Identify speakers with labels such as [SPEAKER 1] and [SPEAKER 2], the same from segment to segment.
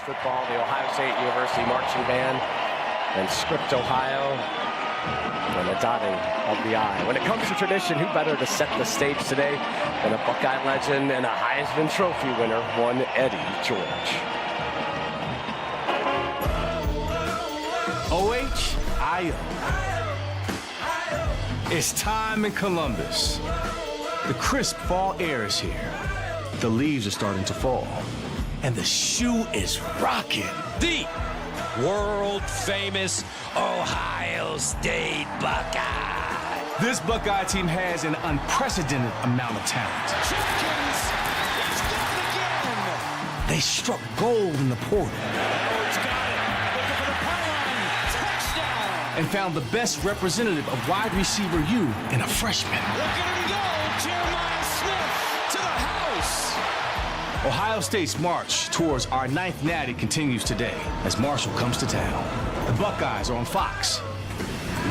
[SPEAKER 1] football, the Ohio State University Marching Band, and Script, Ohio, and a dotting of the I. When it comes to tradition, who better to set the stage today than a Buckeye legend and a Heisman Trophy winner, one Eddie George.
[SPEAKER 2] Ohio. It's time in Columbus. The crisp fall air is here. The leaves are starting to fall. And the shoe is rocking.
[SPEAKER 3] The world-famous Ohio State Buckeyes.
[SPEAKER 2] This Buckeye team has an unprecedented amount of talent.
[SPEAKER 3] Jenkins, he's got it again.
[SPEAKER 2] They struck gold in the portal.
[SPEAKER 3] He's got it. Looking for the pylon. Touchdown.
[SPEAKER 2] And found the best representative of wide receiver U in a freshman.
[SPEAKER 3] Look at him go. Jeremiah Smith to the house.
[SPEAKER 2] Ohio State's march towards our 9th natty continues today as Marshall comes to town. The Buckeyes are on Fox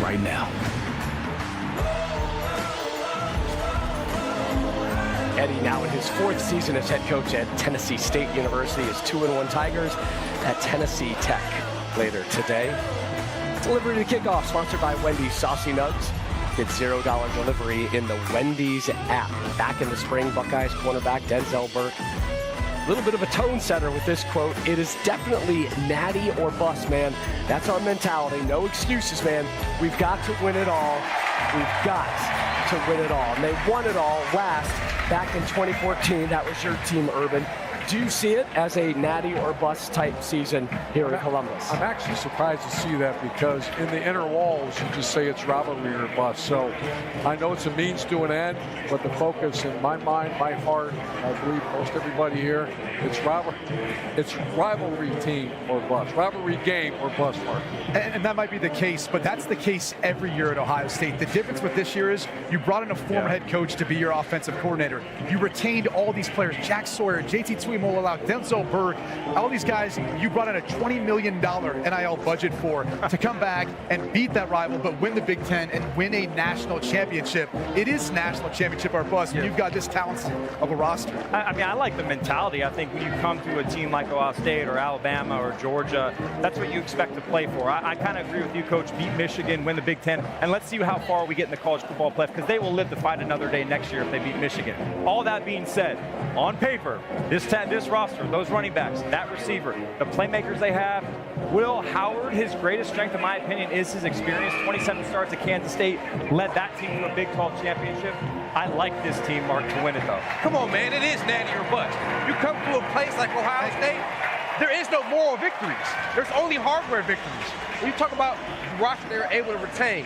[SPEAKER 2] right now.
[SPEAKER 1] Eddie now in his 4th season as head coach at Tennessee State University. His 2-1 Tigers at Tennessee Tech later today. Delivery to kickoff sponsored by Wendy's Saucy Nugs. Get $0 delivery in the Wendy's app. Back in the spring, Buckeyes cornerback Denzel Burke. A little bit of a tone setter with this quote. It is definitely natty or bust, man. That's our mentality. No excuses, man. We've got to win it all. We've got to win it all. And they won it all last back in 2014. That was your team, Urban. Do you see it as a natty or bust type season here in Columbus?
[SPEAKER 4] I'm actually surprised to see that because in the inner walls, you just say it's rivalry or bust. So I know it's a means to an end, but the focus in my mind, my heart, I believe most everybody here, it's rivalry team or bust, rivalry game or bust, Mark.
[SPEAKER 5] And that might be the case, but that's the case every year at Ohio State. The difference with this year is you brought in a former head coach to be your offensive coordinator. You retained all these players, Jack Sawyer, JT Tuimoloau, Denzel Burke, all these guys you brought in a $20 million NIL budget for to come back and beat that rival, but win the Big Ten and win a national championship. It is national championship or bust when you've got this talent of a roster.
[SPEAKER 6] I mean, I like the mentality. I think when you come to a team like Ohio State or Alabama or Georgia, that's what you expect to play for. I kind of agree with you, Coach. Beat Michigan, win the Big Ten, and let's see how far we get in the college football playoff because they will live to fight another day next year if they beat Michigan. All that being said, on paper, this roster, those running backs, that receiver, the playmakers they have, Will Howard, his greatest strength, in my opinion, is his experience. 27 starts at Kansas State, led that team to a Big 12 championship. I like this team, Mark, to win it, though.
[SPEAKER 7] Come on, man, it is natty or bust. You come to a place like Ohio State, there is no moral victories. There's only hardware victories. When you talk about the roster they're able to retain,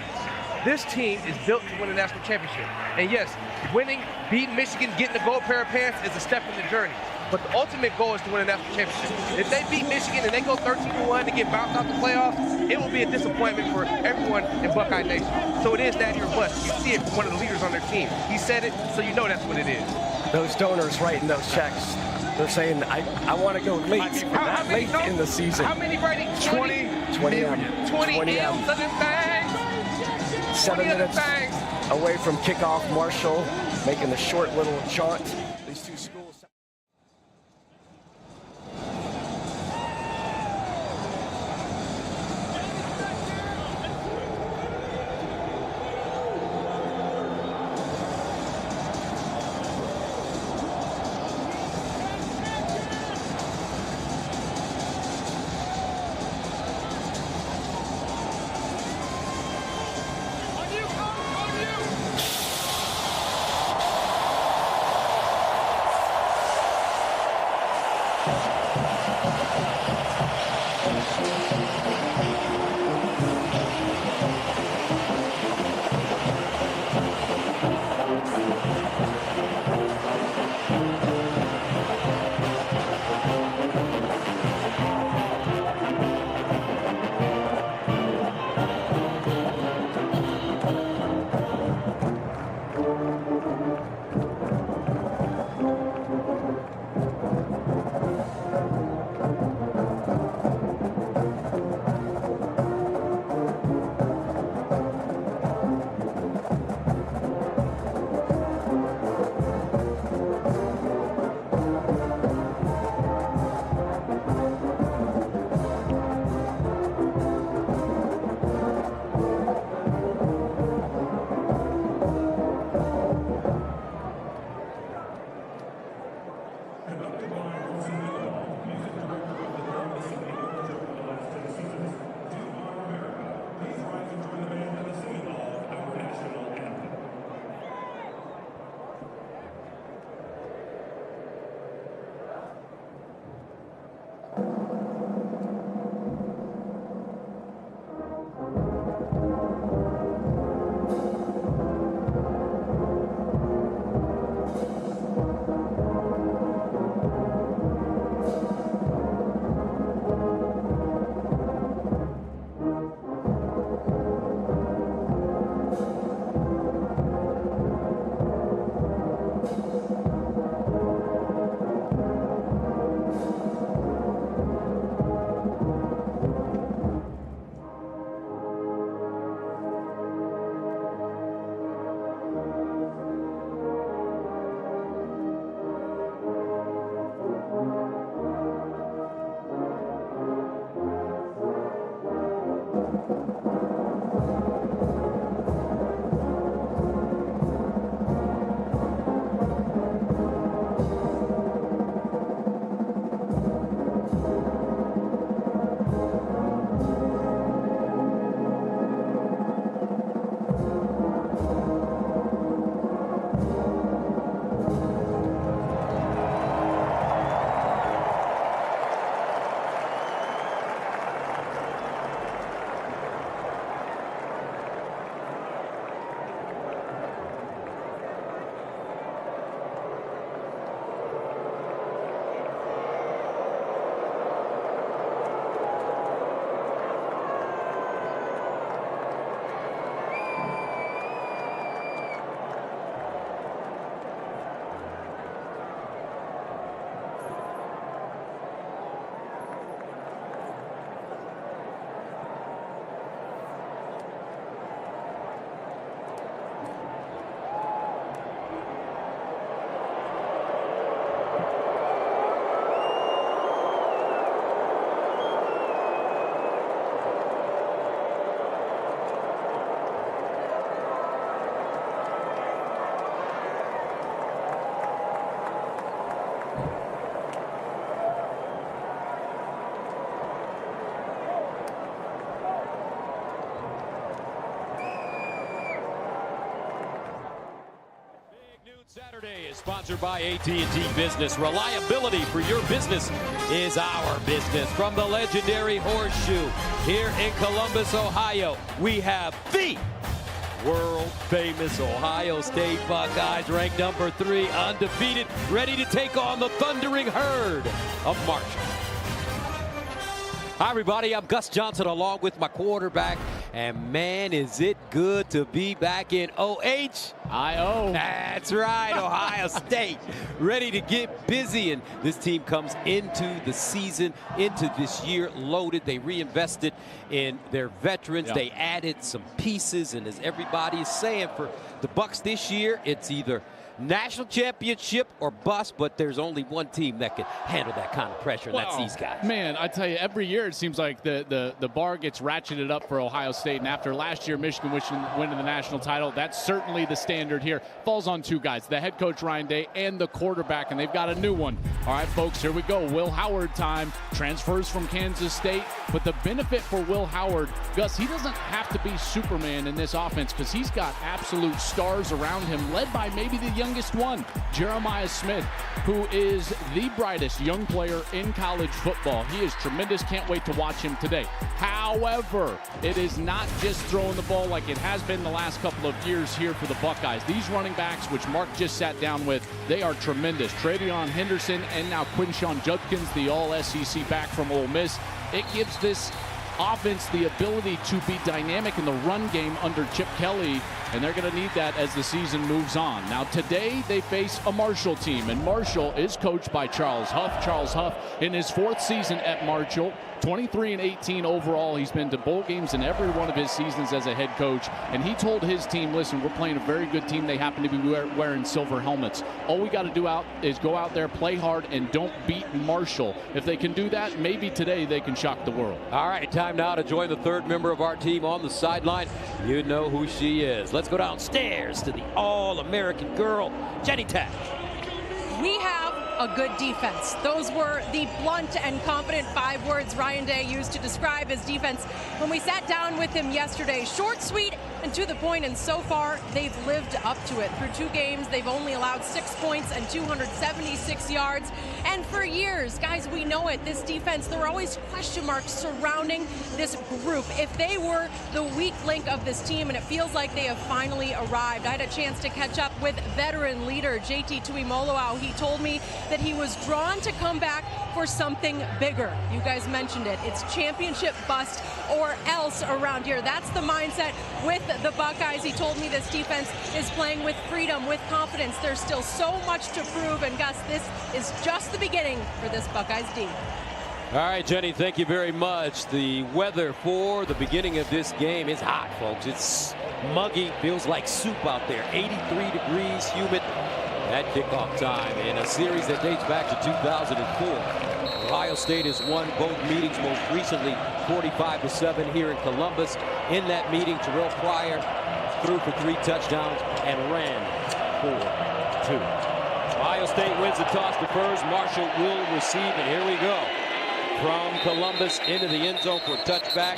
[SPEAKER 7] this team is built to win a national championship. And yes, winning, beating Michigan, getting the gold pair of pants is a step in the journey. But the ultimate goal is to win a national championship. If they beat Michigan and they go 13-1 to get bounced out the playoffs, it will be a disappointment for everyone in Buckeye Nation. So it is natty or bust. You see it from one of the leaders on their team. He said it, so you know that's what it is.
[SPEAKER 1] Those donors writing those checks, they're saying, I want to go late, late in the season.
[SPEAKER 7] How many writing?
[SPEAKER 1] 20
[SPEAKER 7] M's of them things.
[SPEAKER 1] 7 minutes away from kickoff. Marshall making the short little jaunt. These two schools.
[SPEAKER 3] Saturday is sponsored by AT&T Business. Reliability for your business is our business. From the legendary Horseshoe here in Columbus, Ohio, we have the world-famous Ohio State Buckeyes, ranked number 3, undefeated, ready to take on the thundering herd of Marshall. Hi, everybody. I'm Gus Johnson along with my quarterback. And, man, is it good to be back in O-H-I-O. That's right, Ohio State, ready to get busy. And this team comes into the season, into this year loaded. They reinvested in their veterans. Yeah. They added some pieces. And as everybody is saying, for the Bucs this year, it's either national championship or bust, but there's only one team that can handle that kind of pressure, and that's these guys.
[SPEAKER 8] Man, I tell you, every year it seems like the bar gets ratcheted up for Ohio State, and after last year Michigan winning the national title, that's certainly the standard here. Falls on two guys, the head coach Ryan Day and the quarterback, and they've got a new one. All right, folks, here we go. Will Howard time. Transfers from Kansas State, but the benefit for Will Howard, Gus, he doesn't have to be Superman in this offense because he's got absolute stars around him, led by maybe the youngest one, Jeremiah Smith, who is the brightest young player in college football. He is tremendous. Can't wait to watch him today. However, it is not just throwing the ball like it has been the last couple of years here for the Buckeyes. These running backs, which Mark just sat down with, they are tremendous. Travion Henderson and now Quinshon Judkins, the all-SEC back from Ole Miss. It gives this offense the ability to be dynamic in the run game under Chip Kelly, and they're going to need that as the season moves on. Now today they face a Marshall team, and Marshall is coached by Charles Huff. Charles Huff in his 4th season at Marshall, 23-18 overall. He's been to bowl games in every one of his seasons as a head coach, and he told his team, listen, we're playing a very good team. They happen to be wearing silver helmets. All we got to do is go out there, play hard, and don't beat Marshall. If they can do that, maybe today they can shock the world.
[SPEAKER 3] All right, time now to join the 3rd member of our team on the sideline. You know who she is. Let's go downstairs to the All-American girl, Jenny Tack.
[SPEAKER 9] We have a good defense. Those were the blunt and confident 5 words Ryan Day used to describe his defense when we sat down with him yesterday. Short, sweet, and to the point, and so far they've lived up to it. Through 2 games, they've only allowed 6 points and 276 yards. And for years, guys, we know it, this defense, there were always question marks surrounding this group. If they were the weak link of this team, and it feels like they have finally arrived. I had a chance to catch up with veteran leader JT Tuimoloau. He told me that he was drawn to come back for something bigger. You guys mentioned it. It's championship bust or else around here. That's the mindset with the Buckeyes. He told me this defense is playing with freedom, with confidence. There's still so much to prove, and Gus, this is just the beginning for this Buckeyes D.
[SPEAKER 3] All right, Jenny, thank you very much. The weather for the beginning of this game is hot, folks. It's muggy, feels like soup out there. 83 degrees, humid at kickoff time in a series that dates back to 2004. Ohio State has won both meetings, most recently 45-7 here in Columbus. In that meeting, Terrell Pryor threw for 3 touchdowns and ran for 2. Ohio State wins the toss to first. Marshall will receive, and here we go. From Columbus into the end zone for a touchback,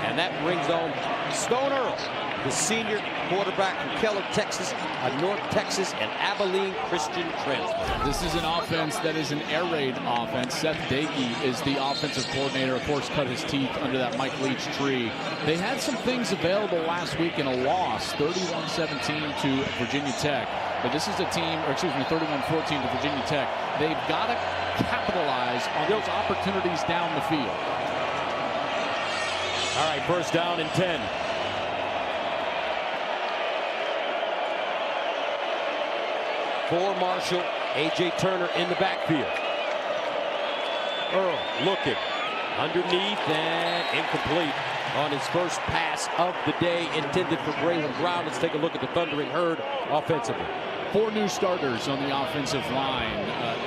[SPEAKER 3] and that brings on Stone Earl, the senior quarterback from Keller, Texas, a North Texas and Abilene Christian transfer.
[SPEAKER 8] This is an offense that is an air raid offense. Seth Dagey is the offensive coordinator, of course, cut his teeth under that Mike Leach tree. They had some things available last week in a loss, 31-17 to Virginia Tech. But this is a team, or excuse me, 31-14 to Virginia Tech. They've got to capitalize on those opportunities down the field.
[SPEAKER 3] All right, first down and 10. For Marshall, A.J. Turner in the backfield. Earl looking underneath and incomplete on his first pass of the day intended for Braylon Brown. Let's take a look at the Thundering Herd offensively.
[SPEAKER 8] 4 new starters on the offensive line.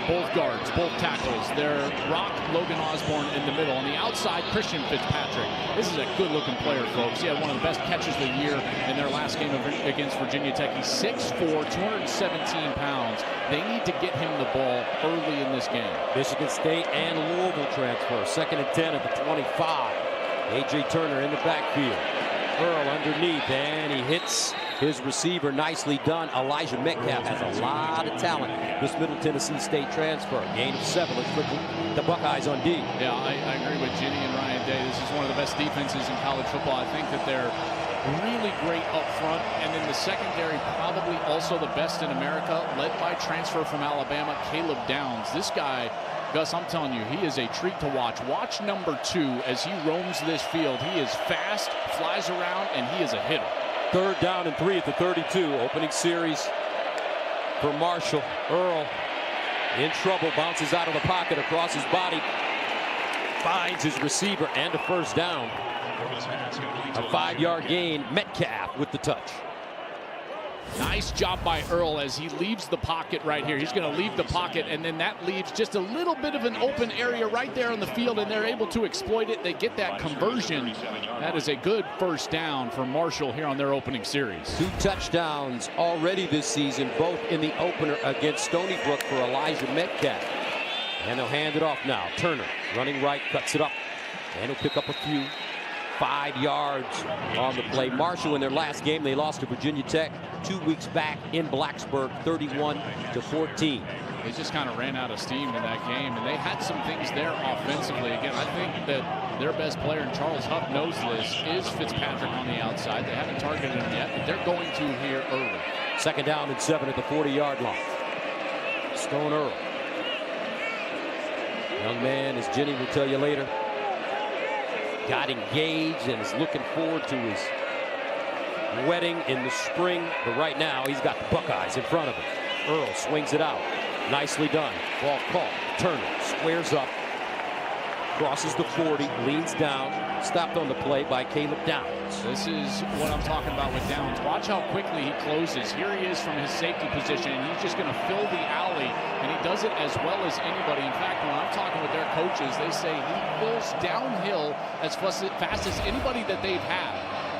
[SPEAKER 8] Both guards, both tackles. They're Rock, Logan Osborne in the middle. On the outside, Christian Fitzpatrick. This is a good-looking player, folks. He had one of the best catches of the year in their last game against Virginia Tech. He's 6'4", 217 pounds. They need to get him the ball early in this game.
[SPEAKER 3] Michigan State and Louisville transfer. 2nd and 10 at the 25. A.J. Turner in the backfield. Earl underneath, and he hits his receiver. Nicely done. Elijah Metcalf has a lot of talent. This Middle Tennessee State transfer. Gain of 7. Let's look at the Buckeyes on D.
[SPEAKER 8] Yeah, I agree with Ginny and Ryan Day. This is one of the best defenses in college football. I think that they're really great up front, and in the secondary, probably also the best in America, led by transfer from Alabama, Caleb Downs. This guy, Gus, I'm telling you, he is a treat to watch. Watch number 2 as he roams this field. He is fast, flies around, and he is a hitter.
[SPEAKER 3] 3rd down and 3 at the 32. Opening series for Marshall. Earl in trouble, bounces out of the pocket across his body, finds his receiver and a first down. A 5-yard gain. Metcalf with the touch.
[SPEAKER 8] Nice job by Earl as he leaves the pocket right here. He's going to leave the pocket, and then that leaves just a little bit of an open area right there on the field, and they're able to exploit it. They get that conversion. That is a good first down for Marshall here on their opening series.
[SPEAKER 3] 2 touchdowns already this season, both in the opener against Stony Brook for Elijah Metcalf. And they'll hand it off now. Turner running right, cuts it up, and he'll pick up a few. 5 yards on the play. Marshall, in their last game, they lost to Virginia Tech 2 weeks back in Blacksburg, 31-14.
[SPEAKER 8] They just kind of ran out of steam in that game, and they had some things there offensively. Again, I think that their best player, and Charles Huff knows this, is Fitzpatrick on the outside. They haven't targeted him yet, but they're going to here early.
[SPEAKER 3] 2nd down and 7 at the 40-yard line. Stone Earl. Young man, as Jenny will tell you later, got engaged and is looking forward to his wedding in the spring. But right now, he's got the Buckeyes in front of him. Earl swings it out. Nicely done. Ball caught. Turner squares up. Crosses the 40. Leans down. Stopped on the play by Caleb Downs.
[SPEAKER 8] This is what I'm talking about with Downs. Watch how quickly he closes. Here he is from his safety position, and he's just going to fill the alley, and he does it as well as anybody. In fact, when I'm talking with their coaches, they say he fills downhill as fast as anybody that they've had.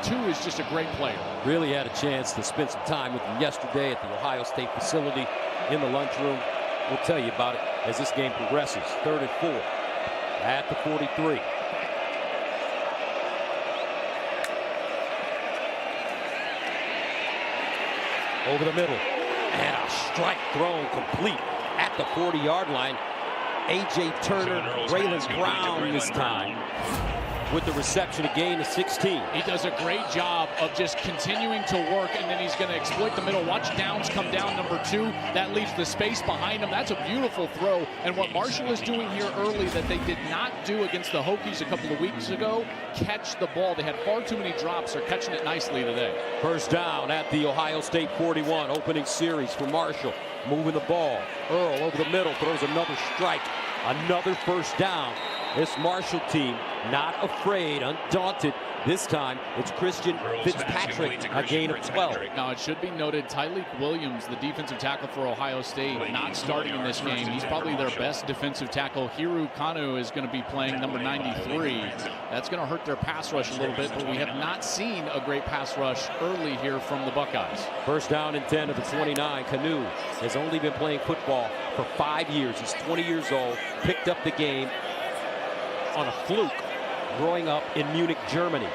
[SPEAKER 8] 2 is just a great player.
[SPEAKER 3] Really had a chance to spend some time with him yesterday at the Ohio State facility in the lunchroom. We'll tell you about it as this game progresses. 3rd and 4 at the 43. Over the middle, and a strike thrown complete at the 40-yard line. A.J. Turner, Braylon Brown this time with the reception, a gain of 16.
[SPEAKER 8] He does a great job of just continuing to work, and then he's going to exploit the middle. Watch Downs come down, number 2. That leaves the space behind him. That's a beautiful throw. And what Marshall is doing here early that they did not do against the Hokies a couple of weeks ago, catch the ball. They had far too many drops. They're catching it nicely today.
[SPEAKER 3] First down at the Ohio State 41. Opening series for Marshall. Moving the ball. Earl over the middle, throws another strike. Another first down. This Marshall team not afraid, undaunted. This time it's Christian Fitzpatrick, a gain of 12.
[SPEAKER 8] Now it should be noted, Tyleek Williams, the defensive tackle for Ohio State, not starting in this game. He's probably their best defensive tackle. Hiru Kanu is going to be playing number 93. That's going to hurt their pass rush a little bit, but we have not seen a great pass rush early here from the Buckeyes.
[SPEAKER 3] First down and 10 of the 29. Kanu has only been playing football for 5 years. He's 20 years old, picked up the game on a fluke growing up in Munich, Germany.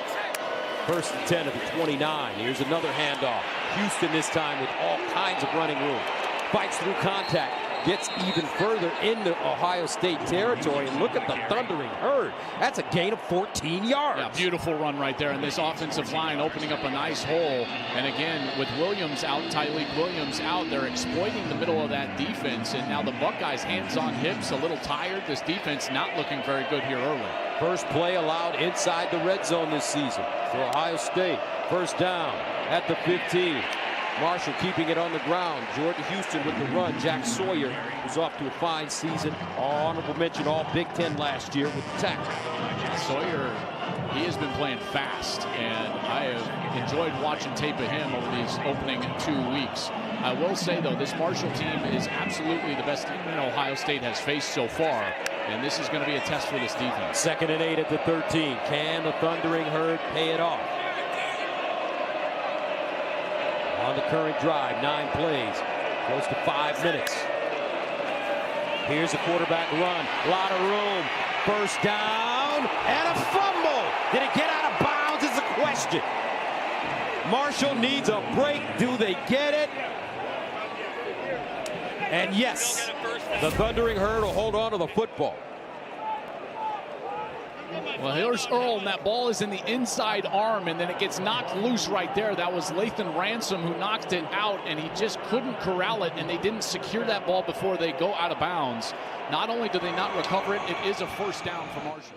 [SPEAKER 3] First and 10 of the 29. Here's another handoff. Houston this time with all kinds of running room. Fights through contact. Gets even further into Ohio State territory. And look at the thundering herd. That's a gain of 14 yards.
[SPEAKER 8] Yeah, beautiful run right there. And this offensive line opening up a nice hole. And again, with Williams out, Tyleek Williams out, they're exploiting the middle of that defense. And now the Buckeyes hands on hips, a little tired. This defense not looking very good here early.
[SPEAKER 3] First play allowed inside the red zone this season for Ohio State. First down at the 15. Marshall keeping it on the ground. Jordan Houston with the run. Jack Sawyer was off to a fine season. Honorable mention all Big Ten last year with the tackle.
[SPEAKER 8] Sawyer, he has been playing fast, and I have enjoyed watching tape of him over these opening 2 weeks. I will say, though, this Marshall team is absolutely the best team that Ohio State has faced so far, and this is going to be a test for this defense.
[SPEAKER 3] 2nd and 8 at the 13. Can the thundering herd pay it off? On the current drive, 9 plays, close to 5 minutes. Here's a quarterback run, a lot of room. First down, and a fumble. Did it get out of bounds is the question. Marshall needs a break. Do they get it? And yes, the thundering herd will hold on to the football.
[SPEAKER 8] Well, here's Earl, and that ball is in the inside arm, and then it gets knocked loose right there. That was Lathan Ransom who knocked it out, and he just couldn't corral it, and they didn't secure that ball before they go out of bounds. Not only do they not recover it, it is a first down for Marshall.